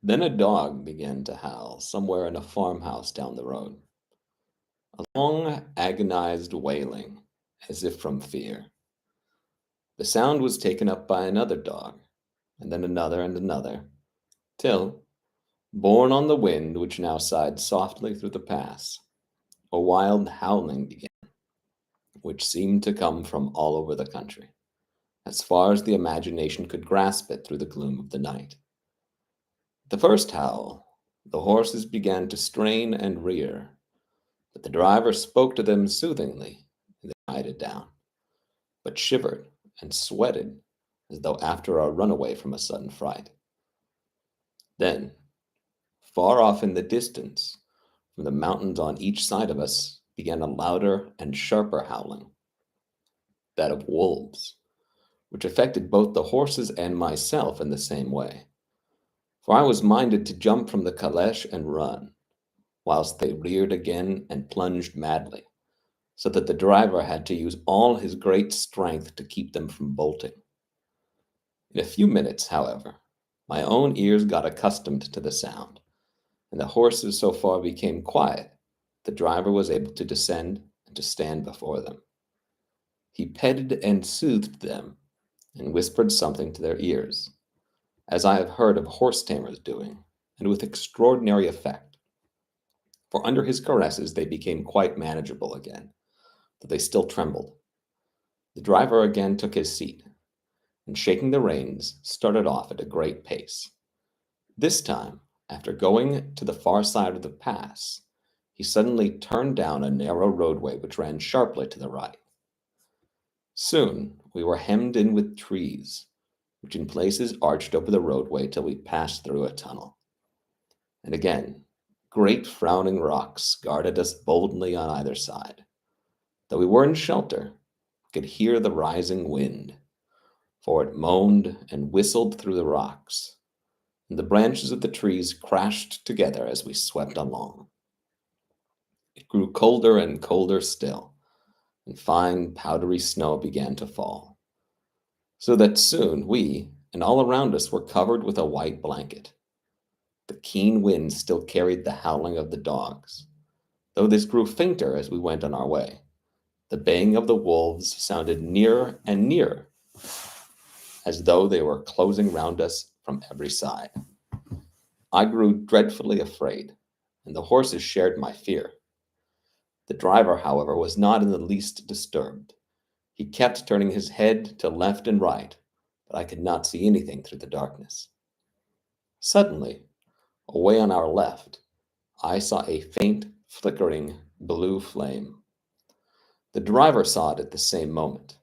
Then a dog began to howl somewhere in a farmhouse down the road. A long, agonized wailing, as if from fear. The sound was taken up by another dog, and then another and another, till, borne on the wind which now sighed softly through the pass, a wild howling began, which seemed to come from all over the country, as far as the imagination could grasp it through the gloom of the night. The first howl, the horses began to strain and rear, but the driver spoke to them soothingly, and they quieted down, but shivered and sweated as though after a runaway from a sudden fright. Then, far off in the distance, from the mountains on each side of us, began a louder and sharper howling, that of wolves, which affected both the horses and myself in the same way, for I was minded to jump from the caleche and run, whilst they reared again and plunged madly, so that the driver had to use all his great strength to keep them from bolting. In a few minutes, however, my own ears got accustomed to the sound, and the horses so far became quiet, the driver was able to descend and to stand before them. He petted and soothed them, and whispered something to their ears, as I have heard of horse tamers doing, and with extraordinary effect, for under his caresses they became quite manageable again, though they still trembled. The driver again took his seat, and shaking the reins, started off at a great pace. This time, after going to the far side of the pass, he suddenly turned down a narrow roadway which ran sharply to the right. Soon we were hemmed in with trees, which in places arched over the roadway till we passed through a tunnel. And again, great frowning rocks guarded us boldly on either side. Though we were in shelter, we could hear the rising wind, for it moaned and whistled through the rocks, and the branches of the trees crashed together as we swept along. It grew colder and colder still, and fine powdery snow began to fall, so that soon we and all around us were covered with a white blanket. The keen wind still carried the howling of the dogs, though this grew fainter as we went on our way. The baying of the wolves sounded nearer and nearer, as though they were closing round us from every side. I grew dreadfully afraid, and the horses shared my fear. The driver, however, was not in the least disturbed. He kept turning his head to left and right, but I could not see anything through the darkness. Suddenly, away on our left, I saw a faint, flickering blue flame. The driver saw it at the same moment.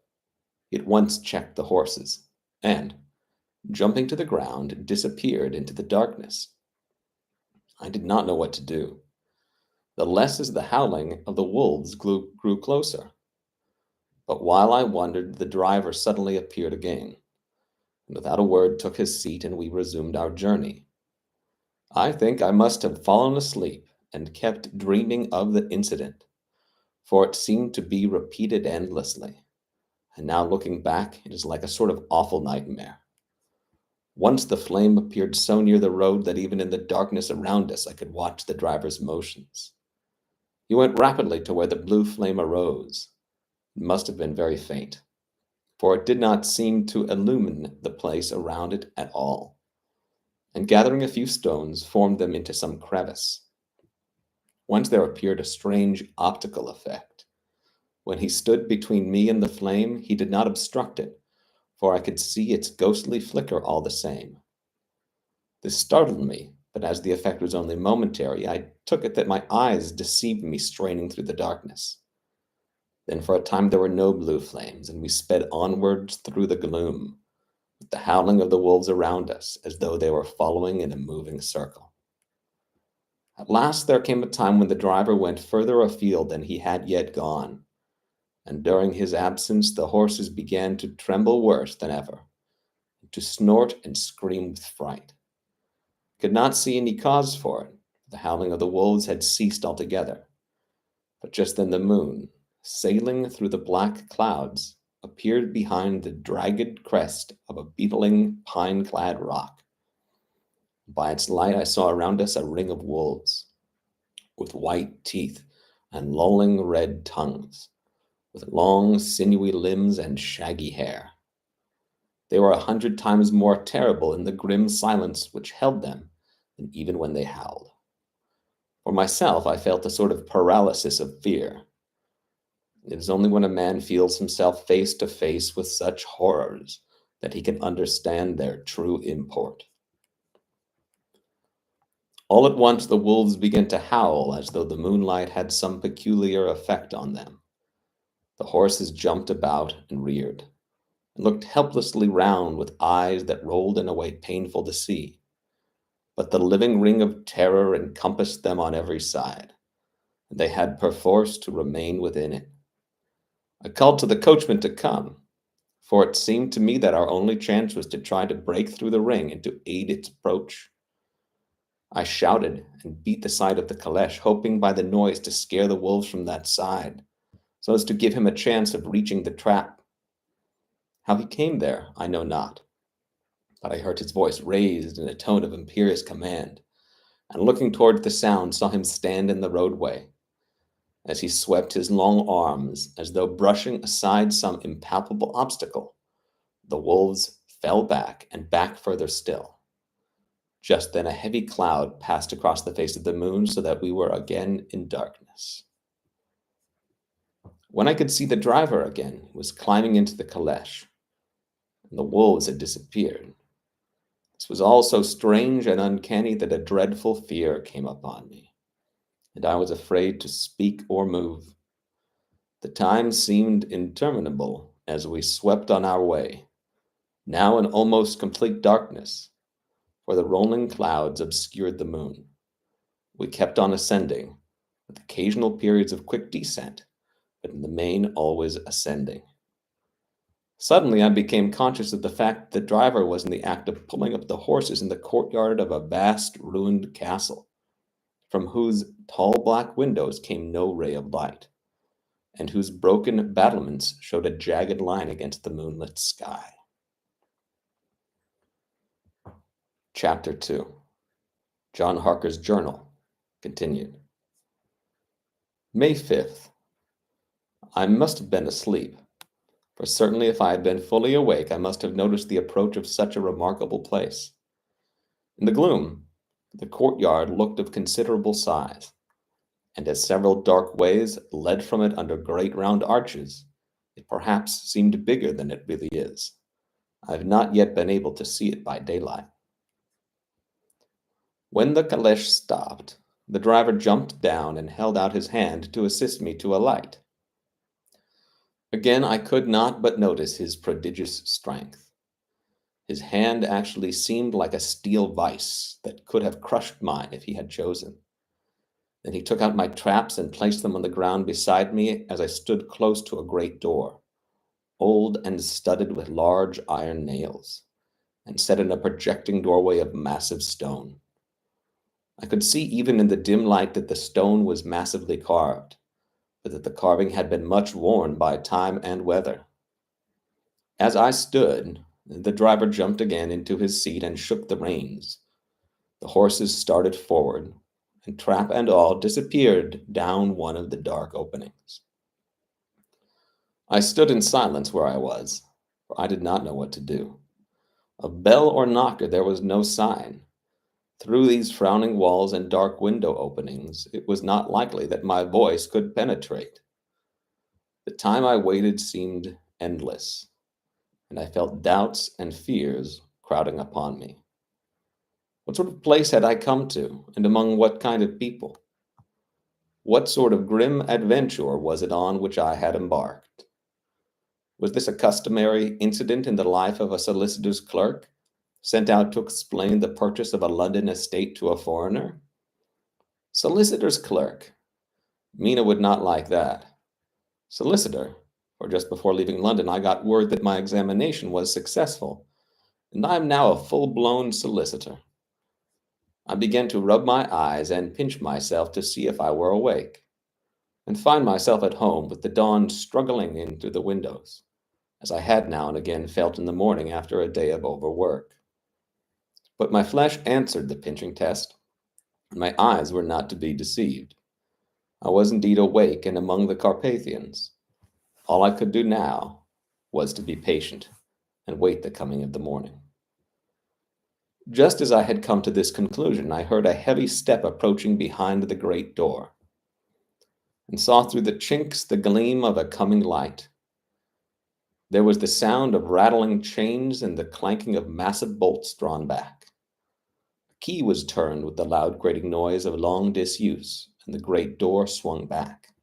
He at once checked the horses, and, jumping to the ground, disappeared into the darkness. I did not know what to do. The less as the howling of the wolves grew closer. But while I wondered, the driver suddenly appeared again, and without a word took his seat, and we resumed our journey. I think I must have fallen asleep and kept dreaming of the incident, for it seemed to be repeated endlessly, and now looking back, it is like a sort of awful nightmare. Once the flame appeared so near the road that even in the darkness around us I could watch the driver's motions. He went rapidly to where the blue flame arose. It must have been very faint, for it did not seem to illumine the place around it at all, and gathering a few stones, formed them into some crevice. Once there appeared a strange optical effect. When he stood between me and the flame, he did not obstruct it, for I could see its ghostly flicker all the same. This startled me, but as the effect was only momentary, I took it that my eyes deceived me straining through the darkness. Then for a time there were no blue flames, and we sped onwards through the gloom, with the howling of the wolves around us, as though they were following in a moving circle. At last there came a time when the driver went further afield than he had yet gone, and during his absence the horses began to tremble worse than ever, to snort and scream with fright. Could not see any cause for it. The howling of the wolves had ceased altogether. But just then the moon, sailing through the black clouds, appeared behind the dragged crest of a beetling, pine-clad rock. By its light, I saw around us a ring of wolves, with white teeth and lolling red tongues, with long, sinewy limbs and shaggy hair. They were 100 times more terrible in the grim silence which held them than even when they howled. For myself, I felt a sort of paralysis of fear. It is only when a man feels himself face to face with such horrors that he can understand their true import. All at once the wolves began to howl as though the moonlight had some peculiar effect on them. The horses jumped about and reared, and looked helplessly round with eyes that rolled in a way painful to see. But the living ring of terror encompassed them on every side, and they had perforce to remain within it. I called to the coachman to come, for it seemed to me that our only chance was to try to break through the ring and to aid its approach. I shouted and beat the side of the caleche, hoping by the noise to scare the wolves from that side, so as to give him a chance of reaching the trap. How he came there, I know not, but I heard his voice raised in a tone of imperious command, and looking toward the sound, saw him stand in the roadway. As he swept his long arms, as though brushing aside some impalpable obstacle, the wolves fell back and back further still. Just then a heavy cloud passed across the face of the moon, so that we were again in darkness. When I could see the driver again, he was climbing into the caleche, and the wolves had disappeared. This was all so strange and uncanny that a dreadful fear came upon me, and I was afraid to speak or move. The time seemed interminable as we swept on our way, now in almost complete darkness, for the rolling clouds obscured the moon. We kept on ascending, with occasional periods of quick descent, but in the main always ascending. Suddenly I became conscious of the fact that the driver was in the act of pulling up the horses in the courtyard of a vast ruined castle, from whose tall black windows came no ray of light, and whose broken battlements showed a jagged line against the moonlit sky. Chapter 2. John Harker's Journal, continued. May 5th. I must have been asleep, for certainly if I had been fully awake, I must have noticed the approach of such a remarkable place. In the gloom, the courtyard looked of considerable size, and as several dark ways led from it under great round arches, it perhaps seemed bigger than it really is. I have not yet been able to see it by daylight. When the caleche stopped, the driver jumped down and held out his hand to assist me to alight. Again, I could not but notice his prodigious strength. His hand actually seemed like a steel vice that could have crushed mine if he had chosen. Then he took out my traps and placed them on the ground beside me as I stood close to a great door, old and studded with large iron nails, and set in a projecting doorway of massive stone. I could see even in the dim light that the stone was massively carved, but that the carving had been much worn by time and weather. As I stood, the driver jumped again into his seat and shook the reins. The horses started forward, and trap and all disappeared down one of the dark openings. I stood in silence where I was, for I did not know what to do. Of bell or knocker there was no sign. Through these frowning walls and dark window openings, it was not likely that my voice could penetrate. The time I waited seemed endless, and I felt doubts and fears crowding upon me. What sort of place had I come to, and among what kind of people? What sort of grim adventure was it on which I had embarked? Was this a customary incident in the life of a solicitor's clerk, sent out to explain the purchase of a London estate to a foreigner? Solicitor's clerk. Mina would not like that. Solicitor, for just before leaving London I got word that my examination was successful, and I am now a full-blown solicitor. I began to rub my eyes and pinch myself to see if I were awake, and find myself at home with the dawn struggling in through the windows, as I had now and again felt in the morning after a day of overwork. But my flesh answered the pinching test, and my eyes were not to be deceived. I was indeed awake and among the Carpathians. All I could do now was to be patient and wait the coming of the morning. Just as I had come to this conclusion, I heard a heavy step approaching behind the great door, and saw through the chinks the gleam of a coming light. There was the sound of rattling chains and the clanking of massive bolts drawn back. A key was turned with the loud grating noise of long disuse, and the great door swung back.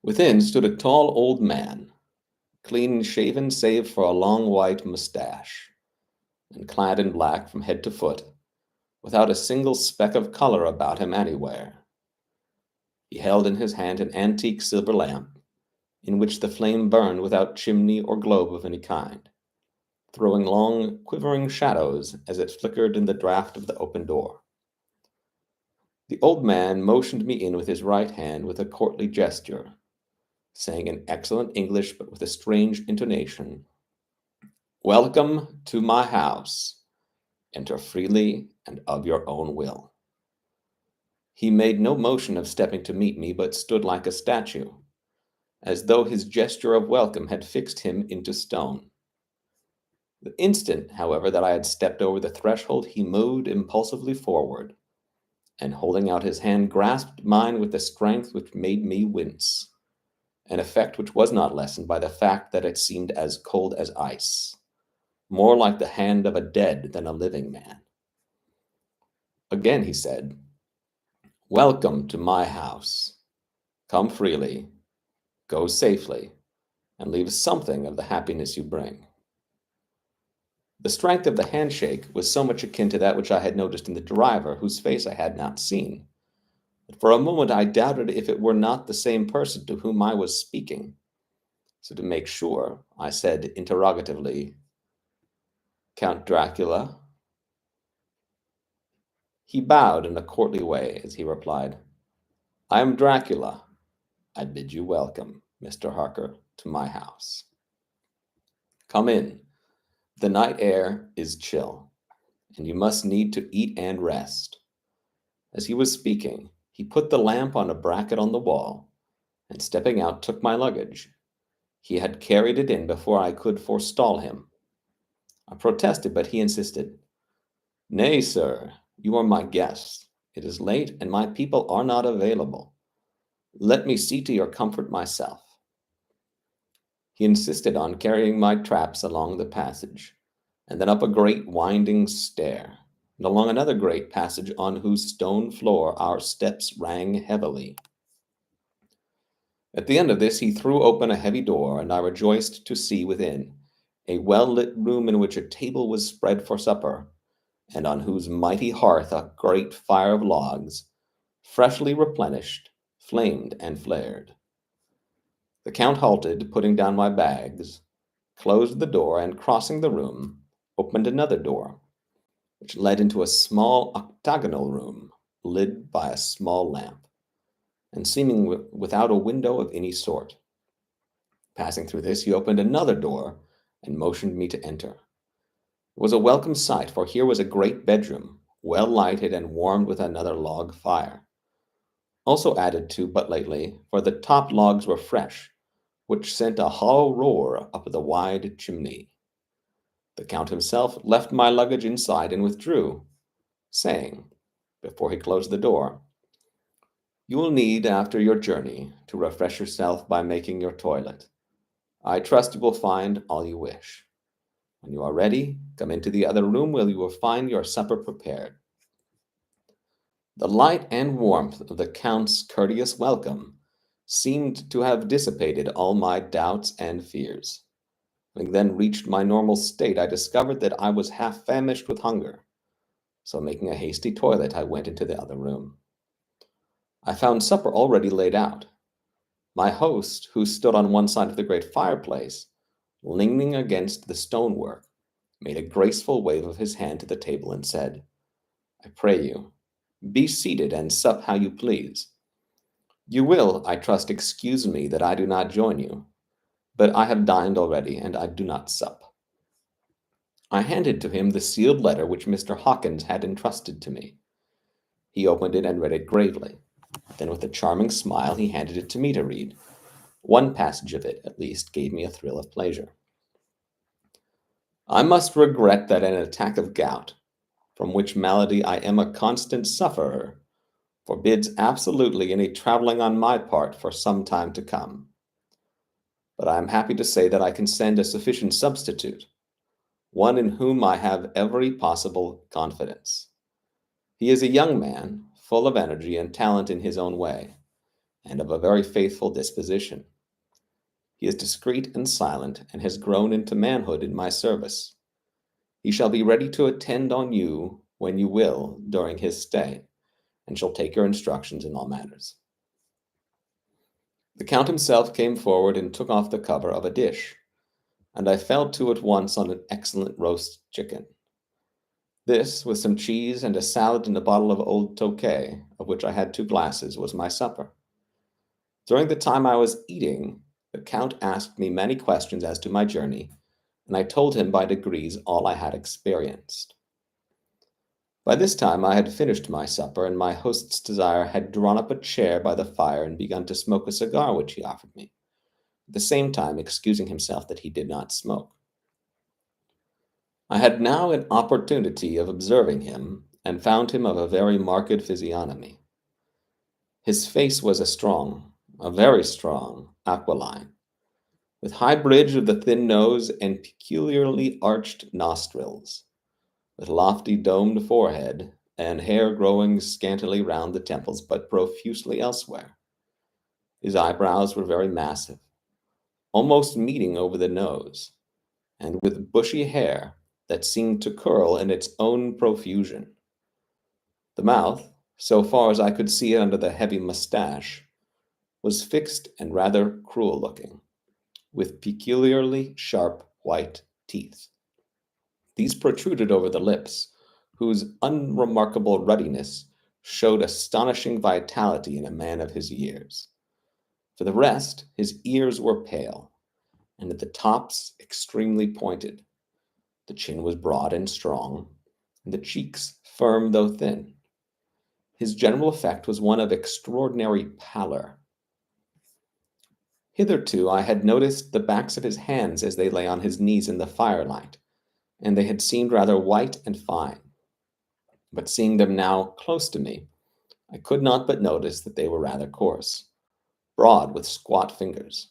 Within stood a tall old man, clean shaven save for a long white mustache, and clad in black from head to foot, without a single speck of color about him anywhere. He held in his hand an antique silver lamp, in which the flame burned without chimney or globe of any kind, throwing long, quivering shadows as it flickered in the draught of the open door. The old man motioned me in with his right hand with a courtly gesture, saying in excellent English but with a strange intonation, "Welcome to my house. Enter freely and of your own will." He made no motion of stepping to meet me, but stood like a statue, as though his gesture of welcome had fixed him into stone. The instant, however, that I had stepped over the threshold, he moved impulsively forward, and holding out his hand, grasped mine with a strength which made me wince, an effect which was not lessened by the fact that it seemed as cold as ice, more like the hand of a dead than a living man. Again he said, "Welcome to my house. Come freely, go safely, and leave something of the happiness you bring." The strength of the handshake was so much akin to that which I had noticed in the driver, whose face I had not seen, that for a moment I doubted if it were not the same person to whom I was speaking. So to make sure, I said interrogatively, "Count Dracula?" He bowed in a courtly way as he replied, "I am Dracula. I bid you welcome, Mr. Harker, to my house. Come in. The night air is chill, and you must need to eat and rest." As he was speaking, he put the lamp on a bracket on the wall, and stepping out, took my luggage. He had carried it in before I could forestall him. I protested, but he insisted. "Nay, sir, you are my guest. It is late, and my people are not available. Let me see to your comfort myself." He insisted on carrying my traps along the passage, and then up a great winding stair, and along another great passage on whose stone floor our steps rang heavily. At the end of this he threw open a heavy door, and I rejoiced to see within a well-lit room in which a table was spread for supper, and on whose mighty hearth a great fire of logs, freshly replenished, flamed and flared. The Count halted, putting down my bags, closed the door, and crossing the room, opened another door, which led into a small octagonal room, lit by a small lamp, and seeming without a window of any sort. Passing through this, he opened another door and motioned me to enter. It was a welcome sight, for here was a great bedroom, well lighted and warmed with another log fire, also added to but lately, for the top logs were fresh, which sent a hollow roar up the wide chimney. The Count himself left my luggage inside and withdrew, saying, before he closed the door, "You will need, after your journey, to refresh yourself by making your toilet. I trust you will find all you wish. When you are ready, come into the other room where you will find your supper prepared." The light and warmth of the Count's courteous welcome seemed to have dissipated all my doubts and fears. Having then reached my normal state, I discovered that I was half famished with hunger. So making a hasty toilet, I went into the other room. I found supper already laid out. My host, who stood on one side of the great fireplace, leaning against the stonework, made a graceful wave of his hand to the table and said, "I pray you, be seated and sup how you please. You will, I trust, excuse me that I do not join you, but I have dined already, and I do not sup." I handed to him the sealed letter which Mr. Hawkins had entrusted to me. He opened it and read it gravely. Then, with a charming smile, he handed it to me to read. One passage of it, at least, gave me a thrill of pleasure. I must regret that an attack of gout, from which malady I am a constant sufferer, forbids absolutely any traveling on my part for some time to come. But I am happy to say that I can send a sufficient substitute, one in whom I have every possible confidence. He is a young man, full of energy and talent in his own way, and of a very faithful disposition. He is discreet and silent, and has grown into manhood in my service. He shall be ready to attend on you when you will during his stay, and shall take your instructions in all matters. The Count himself came forward and took off the cover of a dish, and I fell to at once on an excellent roast chicken. This, with some cheese and a salad and a bottle of old Tokay, of which I had 2 glasses, was my supper. During the time I was eating, the Count asked me many questions as to my journey, and I told him by degrees all I had experienced. By this time I had finished my supper, and my host's desire had drawn up a chair by the fire and begun to smoke a cigar which he offered me, at the same time excusing himself that he did not smoke. I had now an opportunity of observing him, and found him of a very marked physiognomy. His face was a very strong, aquiline, with high bridge of the thin nose and peculiarly arched nostrils, with lofty domed forehead, and hair growing scantily round the temples, but profusely elsewhere. His eyebrows were very massive, almost meeting over the nose, and with bushy hair that seemed to curl in its own profusion. The mouth, so far as I could see it under the heavy mustache, was fixed and rather cruel-looking, with peculiarly sharp white teeth. These protruded over the lips, whose unremarkable ruddiness showed astonishing vitality in a man of his years. For the rest, his ears were pale, and at the tops extremely pointed. The chin was broad and strong, and the cheeks firm though thin. His general effect was one of extraordinary pallor. Hitherto I had noticed the backs of his hands as they lay on his knees in the firelight, and they had seemed rather white and fine. But seeing them now close to me, I could not but notice that they were rather coarse, broad with squat fingers.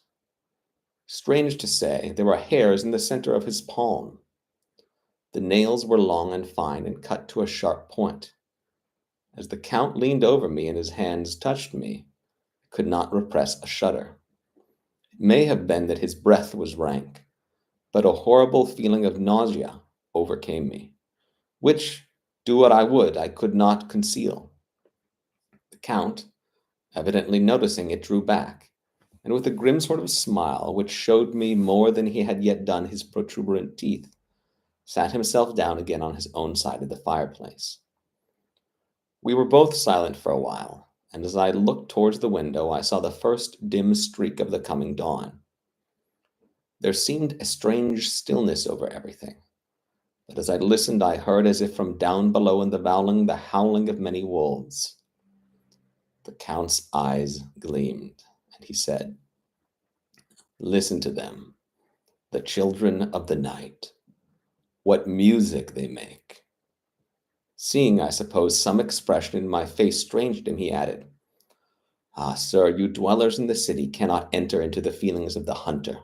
Strange to say, there were hairs in the center of his palm. The nails were long and fine and cut to a sharp point. As the Count leaned over me and his hands touched me, I could not repress a shudder. It may have been that his breath was rank, but a horrible feeling of nausea overcame me, which, do what I would, I could not conceal. The Count, evidently noticing it, drew back, and with a grim sort of smile, which showed me more than he had yet done his protuberant teeth, sat himself down again on his own side of the fireplace. We were both silent for a while, and as I looked towards the window, I saw the first dim streak of the coming dawn. There seemed a strange stillness over everything, but as I listened, I heard, as if from down below in the valley, the howling of many wolves. The Count's eyes gleamed, and he said, "Listen to them, the children of the night. What music they make!" Seeing, I suppose, some expression in my face strange to him, he added, "Ah, sir, you dwellers in the city cannot enter into the feelings of the hunter."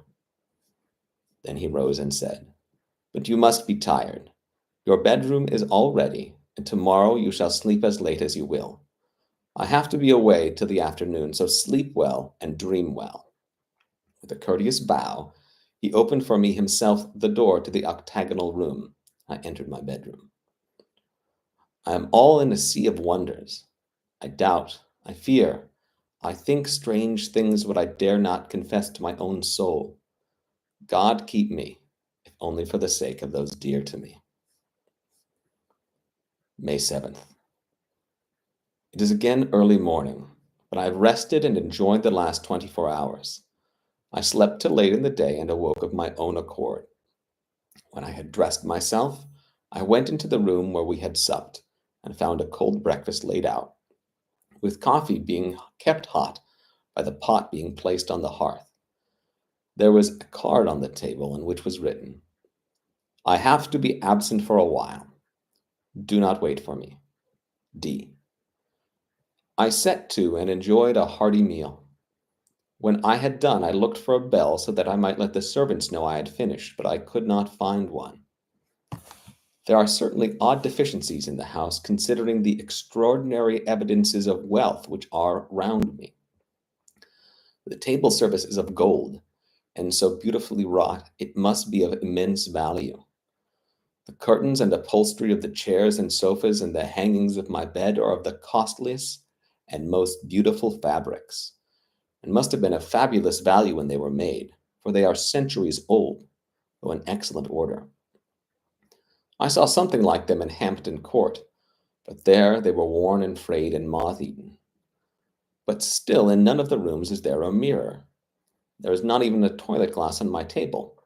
Then he rose and said, "But you must be tired. Your bedroom is all ready, and tomorrow you shall sleep as late as you will. I have to be away till the afternoon, so sleep well and dream well." With a courteous bow, he opened for me himself the door to the octagonal room. I entered my bedroom. I am all in a sea of wonders. I doubt, I fear, I think strange things what I dare not confess to my own soul. God keep me, if only for the sake of those dear to me. May 7th. It is again early morning, but I have rested and enjoyed the last 24 hours. I slept till late in the day and awoke of my own accord. When I had dressed myself, I went into the room where we had supped, and found a cold breakfast laid out, with coffee being kept hot by the pot being placed on the hearth. There was a card on the table on which was written, "I have to be absent for a while. Do not wait for me. D." I set to and enjoyed a hearty meal. When I had done, I looked for a bell so that I might let the servants know I had finished, but I could not find one. There are certainly odd deficiencies in the house, considering the extraordinary evidences of wealth which are round me. The table service is of gold, and so beautifully wrought, it must be of immense value. The curtains and upholstery of the chairs and sofas and the hangings of my bed are of the costliest and most beautiful fabrics, and must have been of fabulous value when they were made, for they are centuries old, though in excellent order. I saw something like them in Hampton Court, but there they were worn and frayed and moth-eaten. But still, in none of the rooms is there a mirror. There is not even a toilet glass on my table,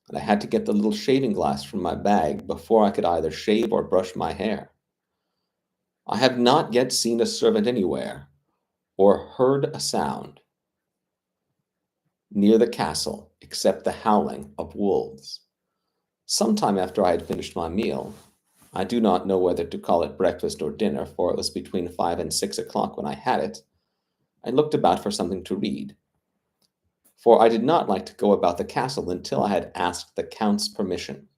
and I had to get the little shaving glass from my bag before I could either shave or brush my hair. I have not yet seen a servant anywhere, or heard a sound near the castle except the howling of wolves. Some time after I had finished my meal, I do not know whether to call it breakfast or dinner, for it was between 5 and 6 o'clock when I had it, I looked about for something to read, for I did not like to go about the castle until I had asked the Count's permission.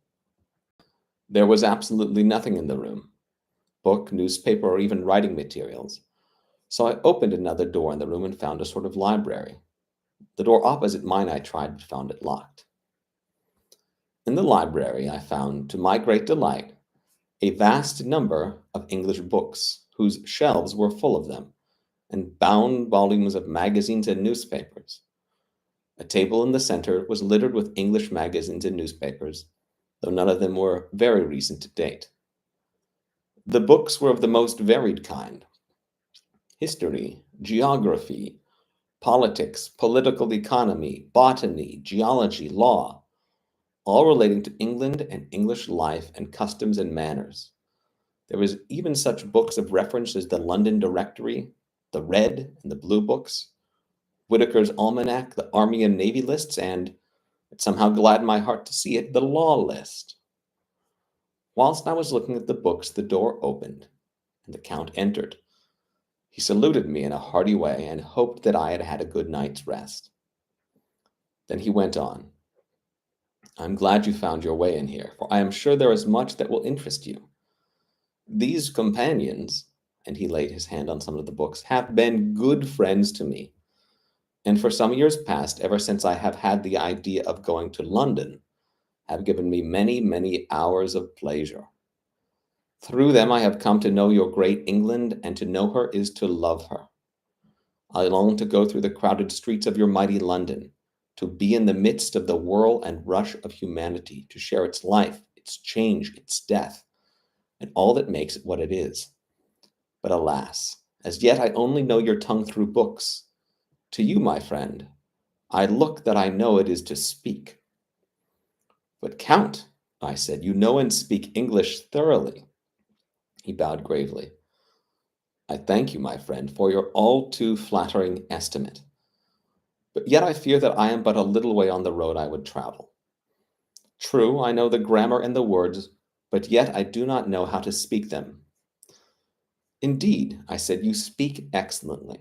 There was absolutely nothing in the room, book, newspaper, or even writing materials, so I opened another door in the room and found a sort of library. The door opposite mine I tried, but found it locked. In the library I found, to my great delight, a vast number of English books, whose shelves were full of them, and bound volumes of magazines and newspapers. A table in the center was littered with English magazines and newspapers, though none of them were very recent to date. The books were of the most varied kind: history, geography, politics, political economy, botany, geology, law, all relating to England and English life and customs and manners. There was even such books of reference as the London Directory, the Red and the Blue Books, Whitaker's Almanac, the Army and Navy lists, and, it somehow gladdened my heart to see it, the Law List. Whilst I was looking at the books, the door opened, and the Count entered. He saluted me in a hearty way, and hoped that I had had a good night's rest. Then he went on. "I am glad you found your way in here, for I am sure there is much that will interest you. These companions," and he laid his hand on some of the books, "have been good friends to me, and for some years past, ever since I have had the idea of going to London, have given me many, many hours of pleasure. Through them I have come to know your great England, and to know her is to love her. I long to go through the crowded streets of your mighty London, to be in the midst of the whirl and rush of humanity, to share its life, its change, its death, and all that makes it what it is. But alas, as yet I only know your tongue through books. To you, my friend, I look that I know it is to speak." "But, Count," I said, "you know and speak English thoroughly." He bowed gravely. "I thank you, my friend, for your all too flattering estimate. But yet I fear that I am but a little way on the road I would travel. True, I know the grammar and the words, but yet I do not know how to speak them." "Indeed," I said, "you speak excellently."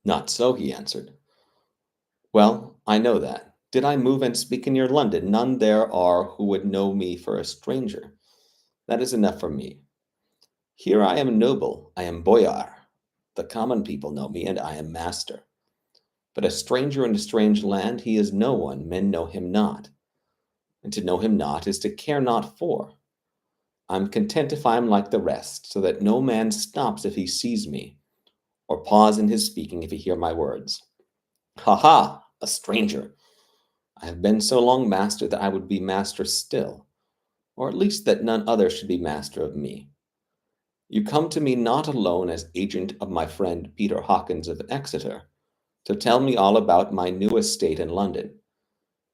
"Not so," he answered. "Well, I know that. Did I move and speak in your London, none there are who would know me for a stranger. That is enough for me. Here I am noble, I am boyar. The common people know me, and I am master. But a stranger in a strange land, he is no one, men know him not. And to know him not is to care not for. I'm content if I am like the rest, so that no man stops if he sees me, or pause in his speaking if he hear my words. Ha ha! A stranger! I have been so long master that I would be master still, or at least that none other should be master of me. You come to me not alone as agent of my friend Peter Hawkins of Exeter, to tell me all about my new estate in London.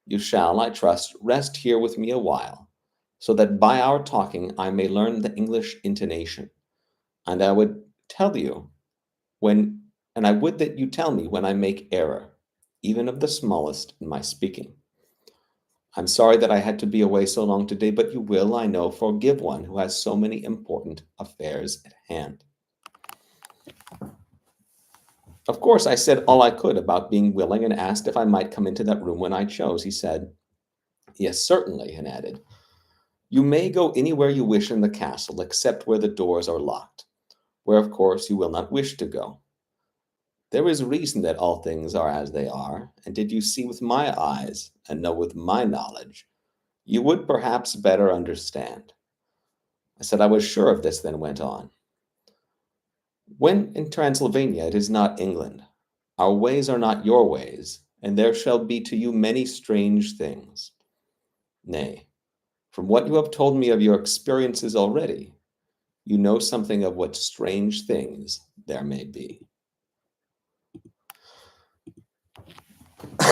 You shall, I trust, rest here with me a while, so that by our talking I may learn the English intonation, and I would tell you when, and I would that you tell me when I make error, even of the smallest, in my speaking. I'm sorry that I had to be away so long today, but you will, I know, forgive one who has so many important affairs at hand. Of course, I said all I could about being willing and asked if I might come into that room when I chose. He said, yes, certainly, and added, you may go anywhere you wish in the castle except where the doors are locked, where of course you will not wish to go. There is reason that all things are as they are, and did you see with my eyes and know with my knowledge, you would perhaps better understand. I said I was sure of this, then went on. When in Transylvania it is not England, our ways are not your ways, and there shall be to you many strange things. Nay, from what you have told me of your experiences already, you know something of what strange things there may be.